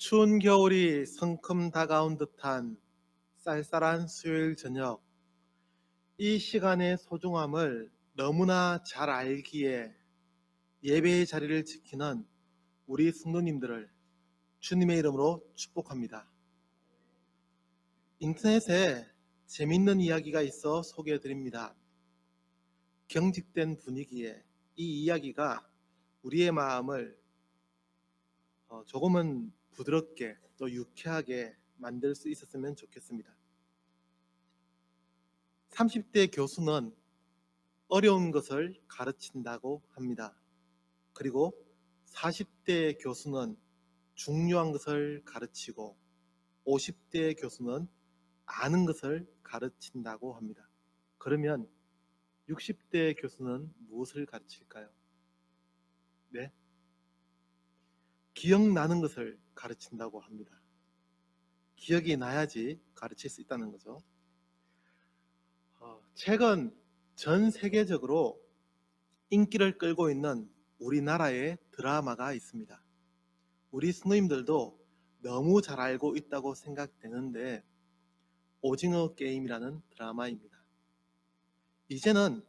추운 겨울이 성큼 다가온 듯한 쌀쌀한 수요일 저녁, 이 시간의 소중함을 너무나 잘 알기에 예배의 자리를 지키는 우리 성도님들을 주님의 이름으로 축복합니다. 인터넷에 재밌는 이야기가 있어 소개해 드립니다. 경직된 분위기에 이 이야기가 우리의 마음을 조금은 부드럽게 또 유쾌하게 만들 수 있었으면 좋겠습니다. 30대 교수는 어려운 것을 가르친다고 합니다. 그리고 40대 교수는 중요한 것을 가르치고 50대 교수는 아는 것을 가르친다고 합니다. 그러면 60대 교수는 무엇을 가르칠까요? 네? 기억나는 것을 가르친다고 합니다. 기억이 나야지 가르칠 수 있다는 거죠. 최근 전 세계적으로 인기를 끌고 있는 우리나라의 드라마가 있습니다. 우리 스누님들도 너무 잘 알고 있다고 생각되는데 오징어 게임이라는 드라마입니다. 이제는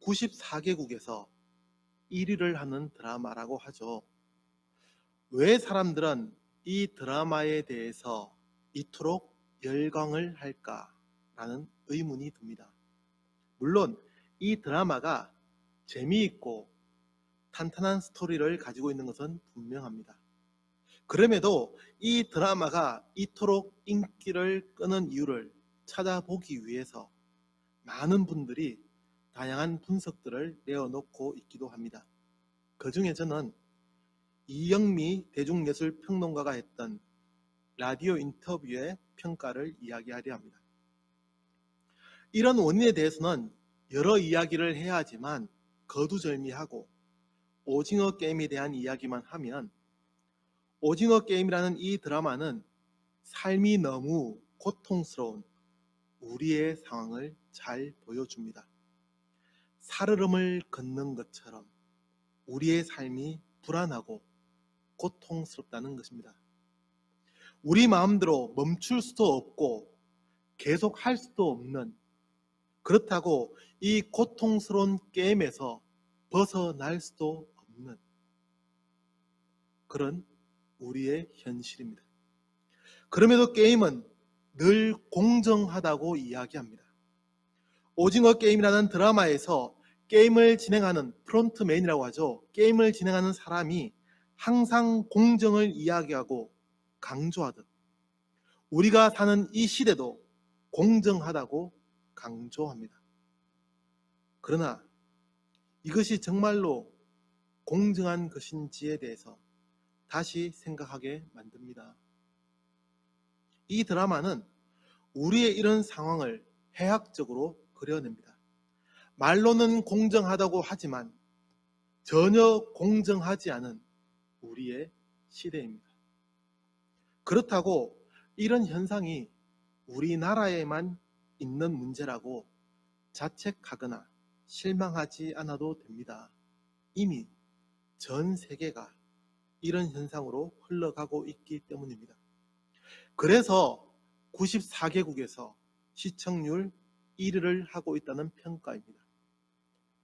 94개국에서 1위를 하는 드라마라고 하죠. 왜 사람들은 이 드라마에 대해서 이토록 열광을 할까라는 의문이 듭니다. 물론 이 드라마가 재미있고 탄탄한 스토리를 가지고 있는 것은 분명합니다. 그럼에도 이 드라마가 이토록 인기를 끄는 이유를 찾아보기 위해서 많은 분들이 다양한 분석들을 내어놓고 있기도 합니다. 그 중에 저는 이영미 대중예술평론가가 했던 라디오 인터뷰의 평가를 이야기하려 합니다. 이런 원인에 대해서는 여러 이야기를 해야 하지만 거두절미하고 오징어 게임에 대한 이야기만 하면 오징어 게임이라는 이 드라마는 삶이 너무 고통스러운 우리의 상황을 잘 보여줍니다. 살얼음을 걷는 것처럼 우리의 삶이 불안하고 고통스럽다는 것입니다. 우리 마음대로 멈출 수도 없고 계속 할 수도 없는, 그렇다고 이 고통스러운 게임에서 벗어날 수도 없는 그런 우리의 현실입니다. 그럼에도 게임은 늘 공정하다고 이야기합니다. 오징어 게임이라는 드라마에서 게임을 진행하는 프론트맨이라고 하죠. 게임을 진행하는 사람이 항상 공정을 이야기하고 강조하듯 우리가 사는 이 시대도 공정하다고 강조합니다. 그러나 이것이 정말로 공정한 것인지에 대해서 다시 생각하게 만듭니다. 이 드라마는 우리의 이런 상황을 해학적으로 그려냅니다. 말로는 공정하다고 하지만 전혀 공정하지 않은 우리의 시대입니다. 그렇다고 이런 현상이 우리나라에만 있는 문제라고 자책하거나 실망하지 않아도 됩니다. 이미 전 세계가 이런 현상으로 흘러가고 있기 때문입니다. 그래서 94개국에서 시청률 1위를 하고 있다는 평가입니다.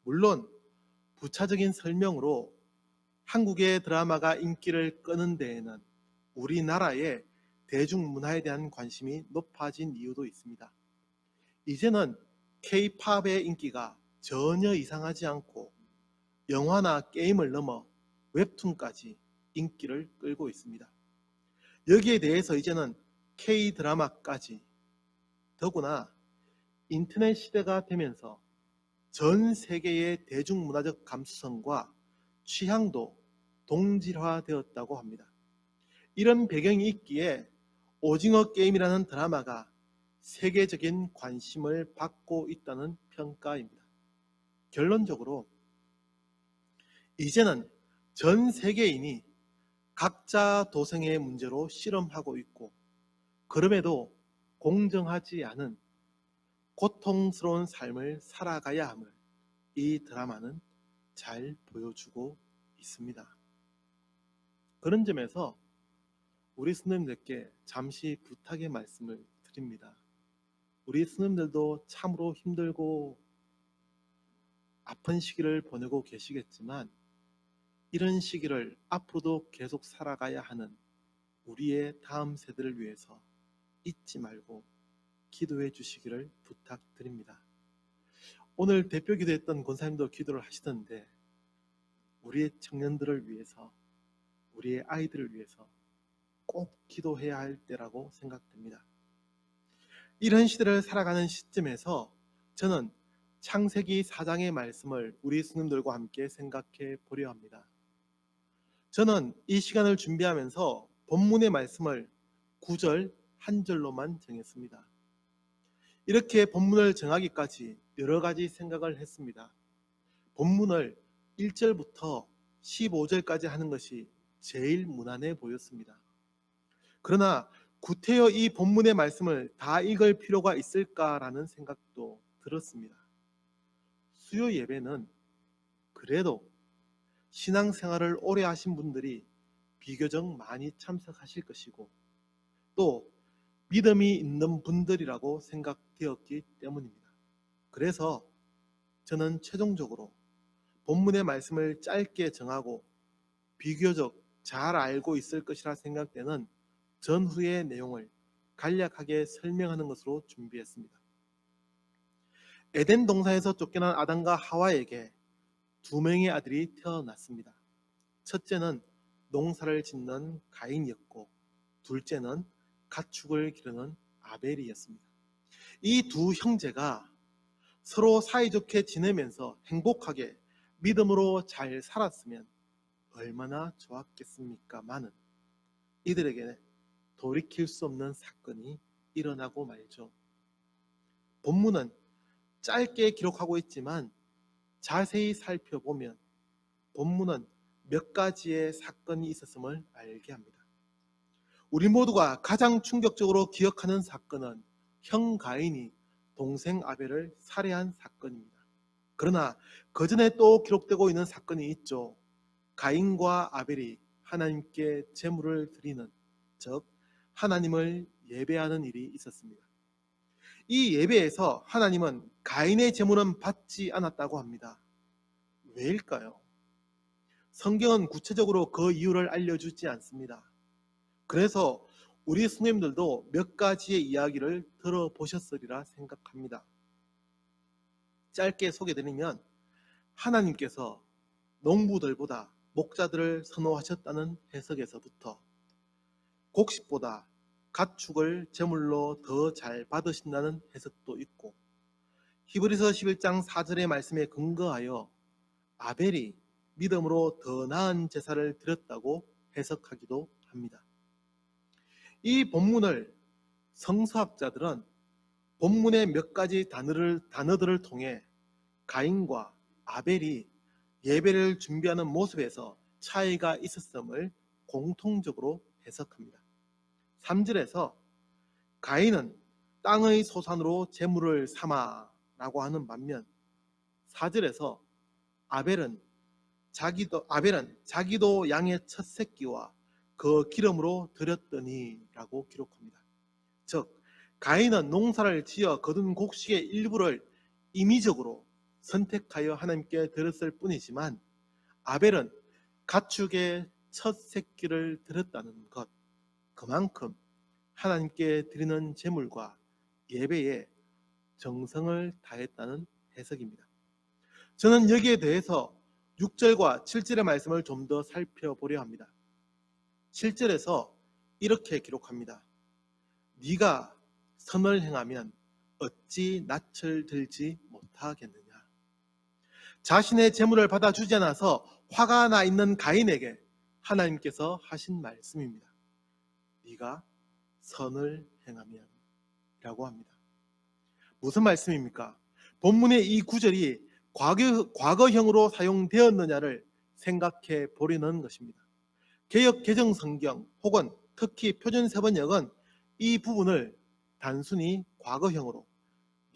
물론 부차적인 설명으로 한국의 드라마가 인기를 끄는 데에는 우리나라의 대중문화에 대한 관심이 높아진 이유도 있습니다. 이제는 K-팝의 인기가 전혀 이상하지 않고 영화나 게임을 넘어 웹툰까지 인기를 끌고 있습니다. 여기에 대해서 이제는 K-드라마까지, 더구나 인터넷 시대가 되면서 전 세계의 대중문화적 감수성과 취향도 동질화되었다고 합니다. 이런 배경이 있기에 오징어 게임이라는 드라마가 세계적인 관심을 받고 있다는 평가입니다. 결론적으로 이제는 전 세계인이 각자 도생의 문제로 실험하고 있고, 그럼에도 공정하지 않은 고통스러운 삶을 살아가야 함을 이 드라마는 잘 보여주고 있습니다. 그런 점에서 우리 스님들께 잠시 부탁의 말씀을 드립니다. 우리 스님들도 참으로 힘들고 아픈 시기를 보내고 계시겠지만 이런 시기를 앞으로도 계속 살아가야 하는 우리의 다음 세대를 위해서 잊지 말고 기도해 주시기를 부탁드립니다. 오늘 대표 기도했던 권사님도 기도를 하시던데 우리의 청년들을 위해서, 우리의 아이들을 위해서 꼭 기도해야 할 때라고 생각됩니다. 이런 시대를 살아가는 시점에서 저는 창세기 4장의 말씀을 우리 스님들과 함께 생각해 보려 합니다. 저는 이 시간을 준비하면서 본문의 말씀을 9절 한 절로만 정했습니다. 이렇게 본문을 정하기까지 여러 가지 생각을 했습니다. 본문을 1절부터 15절까지 하는 것이 제일 무난해 보였습니다. 그러나 구태여 이 본문의 말씀을 다 읽을 필요가 있을까라는 생각도 들었습니다. 수요 예배는 그래도 신앙생활을 오래 하신 분들이 비교적 많이 참석하실 것이고 또 믿음이 있는 분들이라고 생각되었기 때문입니다. 그래서 저는 최종적으로 본문의 말씀을 짧게 정하고 비교적 잘 알고 있을 것이라 생각되는 전후의 내용을 간략하게 설명하는 것으로 준비했습니다. 에덴 동산에서 쫓겨난 아담과 하와에게 두 명의 아들이 태어났습니다. 첫째는 농사를 짓는 가인이었고 둘째는 가축을 기르는 아벨이었습니다. 이 두 형제가 서로 사이좋게 지내면서 행복하게 믿음으로 잘 살았으면 얼마나 좋았겠습니까마는 이들에게 돌이킬 수 없는 사건이 일어나고 말죠. 본문은 짧게 기록하고 있지만 자세히 살펴보면 본문은 몇 가지의 사건이 있었음을 알게 합니다. 우리 모두가 가장 충격적으로 기억하는 사건은 형 가인이 동생 아벨을 살해한 사건입니다. 그러나 그 전에 또 기록되고 있는 사건이 있죠. 가인과 아벨이 하나님께 제물을 드리는, 즉 하나님을 예배하는 일이 있었습니다. 이 예배에서 하나님은 가인의 제물은 받지 않았다고 합니다. 왜일까요? 성경은 구체적으로 그 이유를 알려주지 않습니다. 그래서 우리 스님들도 몇 가지의 이야기를 들어보셨으리라 생각합니다. 짧게 소개드리면 하나님께서 농부들보다 목자들을 선호하셨다는 해석에서부터 곡식보다 가축을 제물로 더 잘 받으신다는 해석도 있고 히브리서 11장 4절의 말씀에 근거하여 아벨이 믿음으로 더 나은 제사를 드렸다고 해석하기도 합니다. 이 본문을 성서학자들은 본문의 몇 가지 단어들을 통해 가인과 아벨이 예배를 준비하는 모습에서 차이가 있었음을 공통적으로 해석합니다. 3절에서 가인은 땅의 소산으로 제물을 삼아 라고 하는 반면 4절에서 아벨은 자기도 양의 첫 새끼와 그 기름으로 드렸더니 라고 기록합니다. 즉 가인은 농사를 지어 거둔 곡식의 일부를 임의적으로 선택하여 하나님께 드렸을 뿐이지만 아벨은 가축의 첫 새끼를 드렸다는 것, 그만큼 하나님께 드리는 제물과 예배에 정성을 다했다는 해석입니다. 저는 여기에 대해서 6절과 7절의 말씀을 좀 더 살펴보려 합니다. 7절에서 이렇게 기록합니다. 네가 선을 행하면 어찌 낯을 들지 못하겠느냐. 자신의 재물을 받아주지 않아서 화가 나 있는 가인에게 하나님께서 하신 말씀입니다. 네가 선을 행하면 라고 합니다. 무슨 말씀입니까? 본문의 이 구절이 과거형으로 사용되었느냐를 생각해 보려는 것입니다. 개역 개정 성경 혹은 특히 표준 세번역은 이 부분을 단순히 과거형으로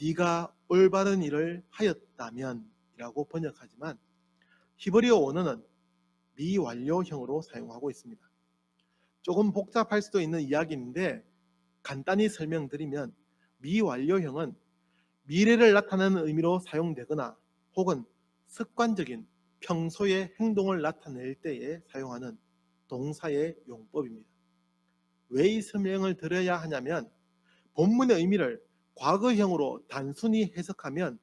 네가 올바른 일을 하였다면 이라고 번역하지만 히브리어 원어는 미완료형으로 사용하고 있습니다. 조금 복잡할 수도 있는 이야기인데 간단히 설명드리면 미완료형은 미래를 나타내는 의미로 사용되거나 혹은 습관적인 평소의 행동을 나타낼 때에 사용하는 동사의 용법입니다. 왜 이 설명을 드려야 하냐면 본문의 의미를 과거형으로 단순히 해석하면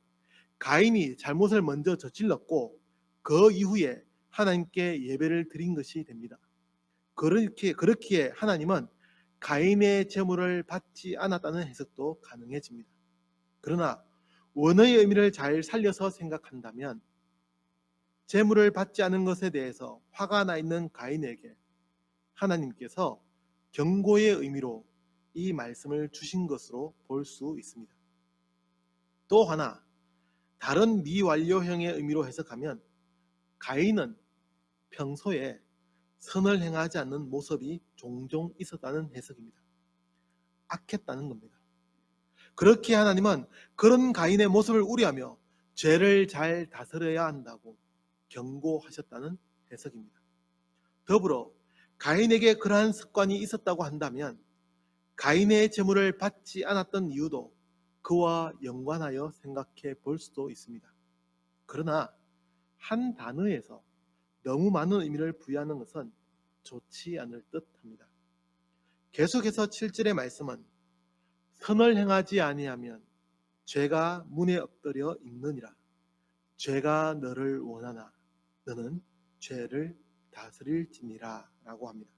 가인이 잘못을 먼저 저질렀고 그 이후에 하나님께 예배를 드린 것이 됩니다. 그렇기에 하나님은 가인의 제물을 받지 않았다는 해석도 가능해집니다. 그러나 원어의 의미를 잘 살려서 생각한다면 제물을 받지 않은 것에 대해서 화가 나 있는 가인에게 하나님께서 경고의 의미로 이 말씀을 주신 것으로 볼 수 있습니다. 또 하나 다른 미완료형의 의미로 해석하면 가인은 평소에 선을 행하지 않는 모습이 종종 있었다는 해석입니다. 악했다는 겁니다. 그렇게 하나님은 그런 가인의 모습을 우려하며 죄를 잘 다스려야 한다고 경고하셨다는 해석입니다. 더불어 가인에게 그러한 습관이 있었다고 한다면 가인의 제물을 받지 않았던 이유도 그와 연관하여 생각해 볼 수도 있습니다. 그러나 한 단어에서 너무 많은 의미를 부여하는 것은 좋지 않을 듯합니다. 계속해서 7절의 말씀은 선을 행하지 아니하면 죄가 문에 엎드려 있느니라. 죄가 너를 원하나 너는 죄를 다스릴지니라 라고 합니다.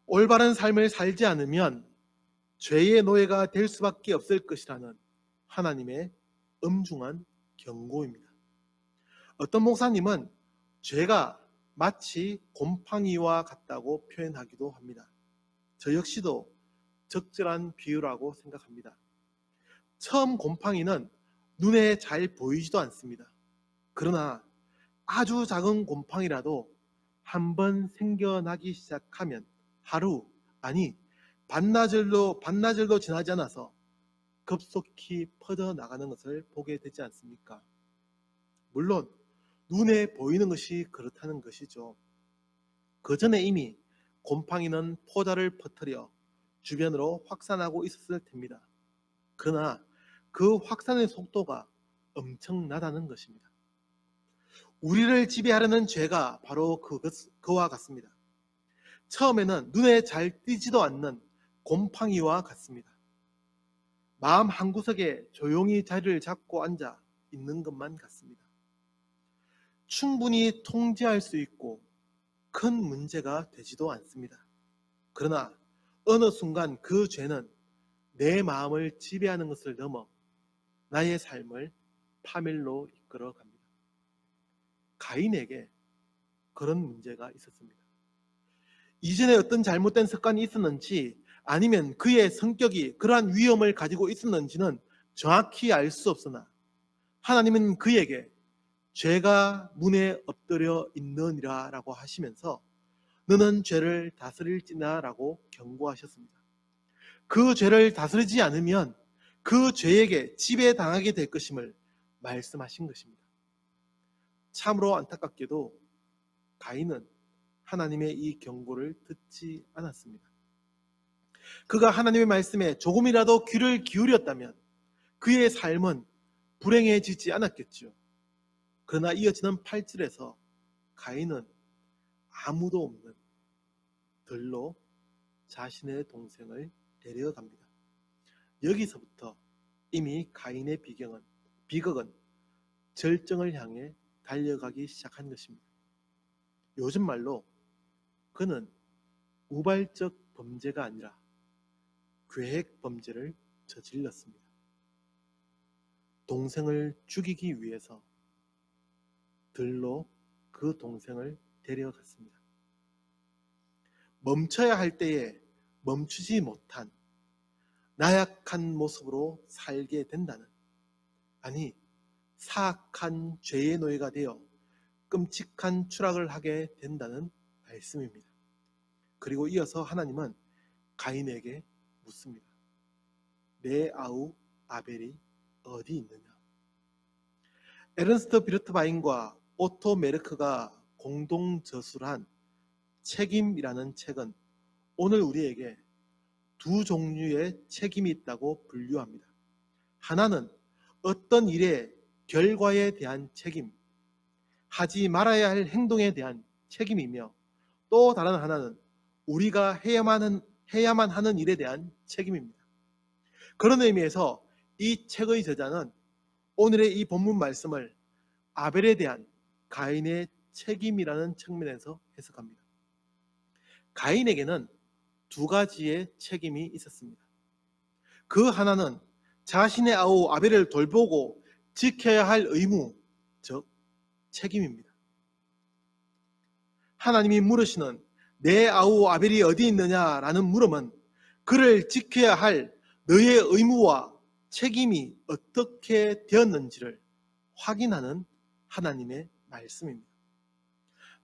올바른 삶을 살지 않으면 죄의 노예가 될 수밖에 없을 것이라는 하나님의 엄중한 경고입니다. 어떤 목사님은 죄가 마치 곰팡이와 같다고 표현하기도 합니다. 저 역시도 적절한 비유라고 생각합니다. 처음 곰팡이는 눈에 잘 보이지도 않습니다. 그러나 아주 작은 곰팡이라도 한번 생겨나기 시작하면 하루, 아니 반나절도 지나지 않아서 급속히 퍼져나가는 것을 보게 되지 않습니까? 물론 눈에 보이는 것이 그렇다는 것이죠. 그 전에 이미 곰팡이는 포자를 퍼뜨려 주변으로 확산하고 있었을 텐니다. 그러나 그 확산의 속도가 엄청나다는 것입니다. 우리를 지배하려는 죄가 바로 그와 같습니다. 처음에는 눈에 잘 띄지도 않는 곰팡이와 같습니다. 마음 한구석에 조용히 자리를 잡고 앉아 있는 것만 같습니다. 충분히 통제할 수 있고 큰 문제가 되지도 않습니다. 그러나 어느 순간 그 죄는 내 마음을 지배하는 것을 넘어 나의 삶을 파멸로 이끌어 갑니다. 가인에게 그런 문제가 있었습니다. 이전에 어떤 잘못된 습관이 있었는지 아니면 그의 성격이 그러한 위험을 가지고 있었는지는 정확히 알 수 없으나 하나님은 그에게 죄가 문에 엎드려 있느니라 라고 하시면서 너는 죄를 다스릴지나 라고 경고하셨습니다. 그 죄를 다스리지 않으면 그 죄에게 지배당하게 될 것임을 말씀하신 것입니다. 참으로 안타깝게도 가인은 하나님의 이 경고를 듣지 않았습니다. 그가 하나님의 말씀에 조금이라도 귀를 기울였다면 그의 삶은 불행해지지 않았겠죠. 그러나 이어지는 8절에서 가인은 아무도 없는 들로 자신의 동생을 데려갑니다. 여기서부터 이미 가인의 비극은 절정을 향해 달려가기 시작한 것입니다. 요즘 말로 그는 우발적 범죄가 아니라 계획 범죄를 저질렀습니다. 동생을 죽이기 위해서 들로 그 동생을 데려갔습니다. 멈춰야 할 때에 멈추지 못한 나약한 모습으로 살게 된다는, 아니 사악한 죄의 노예가 되어 끔찍한 추락을 하게 된다는 말씀입니다. 그리고 이어서 하나님은 가인에게 묻습니다. 내 아우 아벨이 어디 있느냐? 에른스트 비르트바인과 오토 메르크가 공동 저술한 책임이라는 책은 오늘 우리에게 두 종류의 책임이 있다고 분류합니다. 하나는 어떤 일의 결과에 대한 책임, 하지 말아야 할 행동에 대한 책임이며, 또 다른 하나는 우리가 해야만 하는 일에 대한 책임입니다. 그런 의미에서 이 책의 저자는 오늘의 이 본문 말씀을 아벨에 대한 가인의 책임이라는 측면에서 해석합니다. 가인에게는 두 가지의 책임이 있었습니다. 그 하나는 자신의 아우 아벨을 돌보고 지켜야 할 의무, 즉 책임입니다. 하나님이 물으시는 내 아우 아벨이 어디 있느냐라는 물음은 그를 지켜야 할 너의 의무와 책임이 어떻게 되었는지를 확인하는 하나님의 말씀입니다.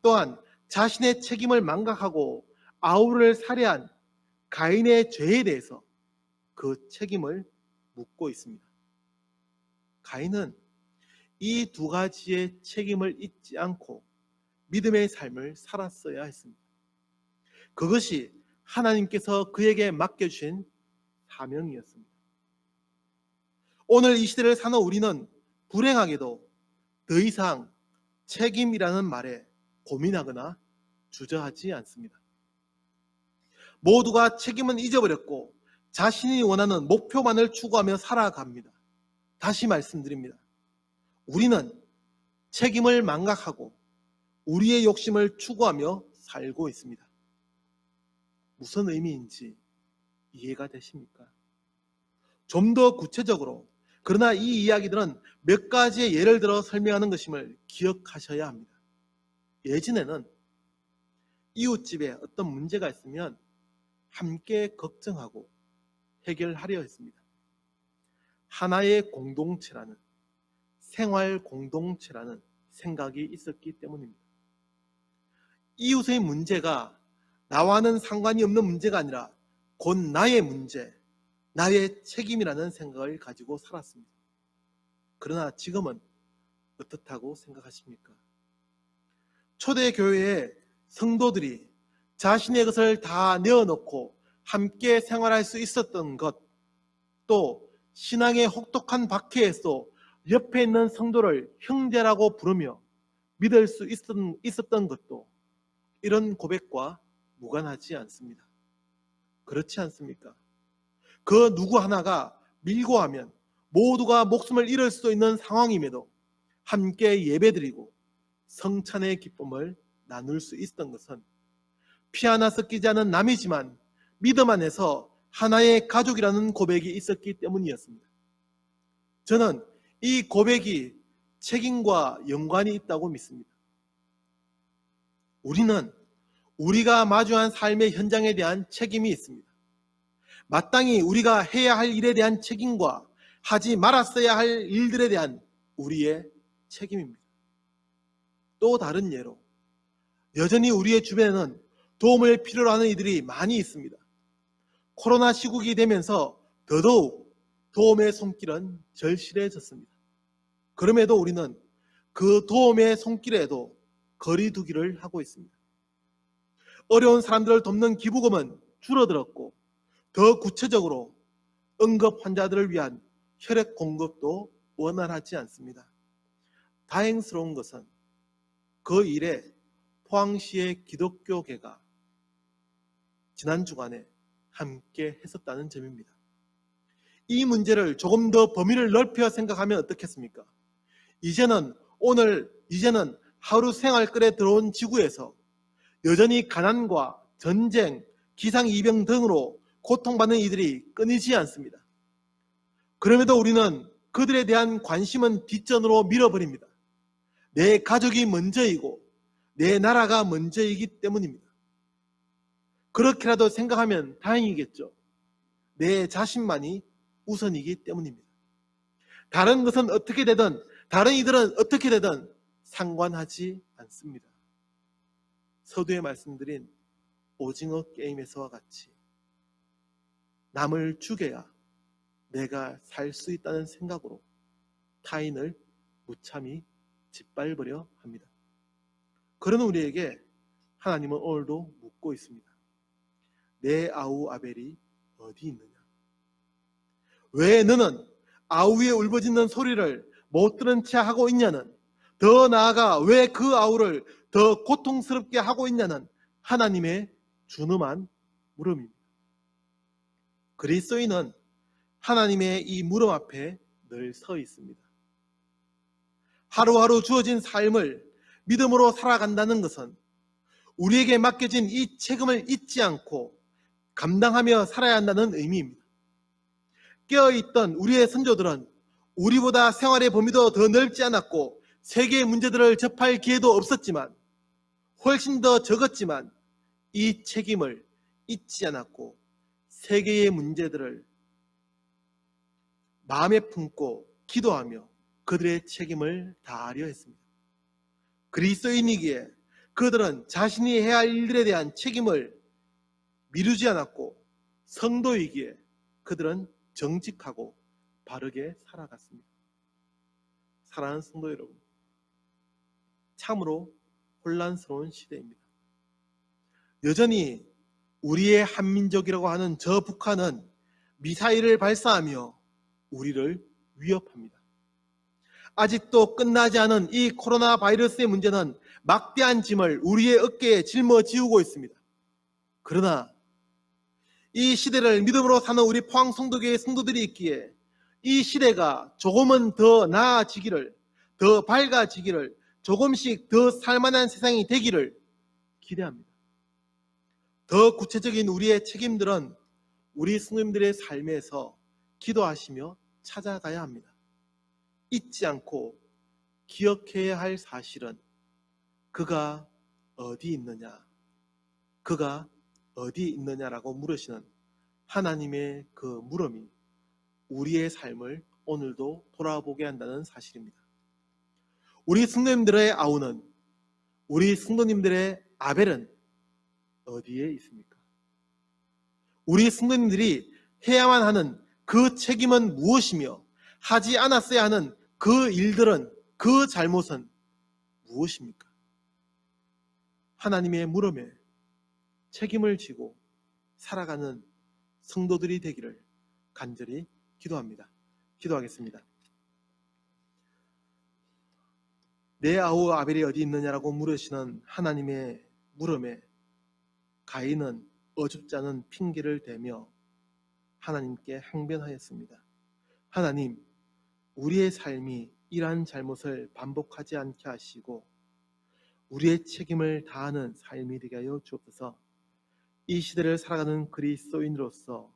또한 자신의 책임을 망각하고 아우를 살해한 가인의 죄에 대해서 그 책임을 묻고 있습니다. 가인은 이 두 가지의 책임을 잊지 않고 믿음의 삶을 살았어야 했습니다. 그것이 하나님께서 그에게 맡겨주신 사명이었습니다. 오늘 이 시대를 사는 우리는 불행하게도 더 이상 책임이라는 말에 고민하거나 주저하지 않습니다. 모두가 책임은 잊어버렸고 자신이 원하는 목표만을 추구하며 살아갑니다. 다시 말씀드립니다. 우리는 책임을 망각하고 우리의 욕심을 추구하며 살고 있습니다. 무슨 의미인지 이해가 되십니까? 좀 더 구체적으로, 그러나 이 이야기들은 몇 가지의 예를 들어 설명하는 것임을 기억하셔야 합니다. 예전에는 이웃집에 어떤 문제가 있으면 함께 걱정하고 해결하려 했습니다. 하나의 공동체라는, 생활 공동체라는 생각이 있었기 때문입니다. 이웃의 문제가 나와는 상관이 없는 문제가 아니라 곧 나의 문제, 나의 책임이라는 생각을 가지고 살았습니다. 그러나 지금은 어떻다고 생각하십니까? 초대교회의 성도들이 자신의 것을 다 내어놓고 함께 생활할 수 있었던 것, 또 신앙의 혹독한 박해에서 옆에 있는 성도를 형제라고 부르며 믿을 수 있었던 것도 이런 고백과 무관하지 않습니다. 그렇지 않습니까? 그 누구 하나가 밀고 하면 모두가 목숨을 잃을 수도 있는 상황임에도 함께 예배드리고 성찬의 기쁨을 나눌 수 있었던 것은 피 하나 섞이지 않은 남이지만 믿음 안에서 하나의 가족이라는 고백이 있었기 때문이었습니다. 저는 이 고백이 책임과 연관이 있다고 믿습니다. 우리는 우리가 마주한 삶의 현장에 대한 책임이 있습니다. 마땅히 우리가 해야 할 일에 대한 책임과 하지 말았어야 할 일들에 대한 우리의 책임입니다. 또 다른 예로, 여전히 우리의 주변에는 도움을 필요로 하는 이들이 많이 있습니다. 코로나 시국이 되면서 더더욱 도움의 손길은 절실해졌습니다. 그럼에도 우리는 그 도움의 손길에도 거리두기를 하고 있습니다. 어려운 사람들을 돕는 기부금은 줄어들었고, 더 구체적으로 응급 환자들을 위한 혈액 공급도 원활하지 않습니다. 다행스러운 것은 그 일에 포항시의 기독교계가 지난 주간에 함께 했었다는 점입니다. 이 문제를 조금 더 범위를 넓혀 생각하면 어떻겠습니까? 이제는 하루 생활권에 들어온 지구에서 여전히 가난과 전쟁, 기상이병 등으로 고통받는 이들이 끊이지 않습니다. 그럼에도 우리는 그들에 대한 관심은 뒷전으로 밀어버립니다. 내 가족이 먼저이고 내 나라가 먼저이기 때문입니다. 그렇게라도 생각하면 다행이겠죠. 내 자신만이 우선이기 때문입니다. 다른 것은 어떻게 되든, 다른 이들은 어떻게 되든 상관하지 않습니다. 서두에 말씀드린 오징어 게임에서와 같이 남을 죽여야 내가 살 수 있다는 생각으로 타인을 무참히 짓밟으려 합니다. 그런 우리에게 하나님은 오늘도 묻고 있습니다. 내 아우 아벨이 어디 있느냐? 왜 너는 아우의 울부짖는 소리를 못 들은 채 하고 있냐는, 더 나아가 왜 그 아우를 더 고통스럽게 하고 있냐는 하나님의 준엄한 물음입니다. 그리스도인은 하나님의 이 물음 앞에 늘 서 있습니다. 하루하루 주어진 삶을 믿음으로 살아간다는 것은 우리에게 맡겨진 이 책임을 잊지 않고 감당하며 살아야 한다는 의미입니다. 깨어있던 우리의 선조들은 우리보다 생활의 범위도 더 넓지 않았고 세계의 문제들을 접할 기회도 없었지만, 훨씬 더 적었지만 이 책임을 잊지 않았고 세계의 문제들을 마음에 품고 기도하며 그들의 책임을 다하려 했습니다. 그리스도인이기에 그들은 자신이 해야 할 일들에 대한 책임을 미루지 않았고, 성도이기에 그들은 정직하고 바르게 살아갔습니다. 사랑하는 성도 여러분, 참으로 혼란스러운 시대입니다. 여전히 우리의 한민족이라고 하는 저 북한은 미사일을 발사하며 우리를 위협합니다. 아직도 끝나지 않은 이 코로나 바이러스의 문제는 막대한 짐을 우리의 어깨에 짊어지우고 있습니다. 그러나 이 시대를 믿음으로 사는 우리 포항 성도교회 성도들이 있기에 이 시대가 조금은 더 나아지기를, 더 밝아지기를, 조금씩 더 살만한 세상이 되기를 기대합니다. 더 구체적인 우리의 책임들은 우리 성도님들의 삶에서 기도하시며 찾아가야 합니다. 잊지 않고 기억해야 할 사실은 그가 어디 있느냐, 그가 어디 있느냐라고 물으시는 하나님의 그 물음이 우리의 삶을 오늘도 돌아보게 한다는 사실입니다. 우리 성도님들의 아우는, 우리 성도님들의 아벨은 어디에 있습니까? 우리 성도님들이 해야만 하는 그 책임은 무엇이며 하지 않았어야 하는 그 일들은, 그 잘못은 무엇입니까? 하나님의 물음에 책임을 지고 살아가는 성도들이 되기를 간절히 기도합니다. 기도하겠습니다. 내 아우 아벨이 어디 있느냐라고 물으시는 하나님의 물음에 가인은 어줍지 않은 핑계를 대며 하나님께 항변하였습니다. 하나님, 우리의 삶이 이러한 잘못을 반복하지 않게 하시고 우리의 책임을 다하는 삶이 되게 하여 주옵소서. 이 시대를 살아가는 그리스도인으로서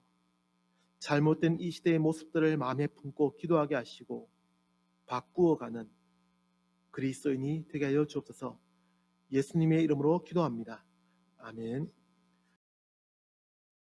잘못된 이 시대의 모습들을 마음에 품고 기도하게 하시고 바꾸어가는 그리스도인이 되게 하여 주옵소서. 예수님의 이름으로 기도합니다. 아멘.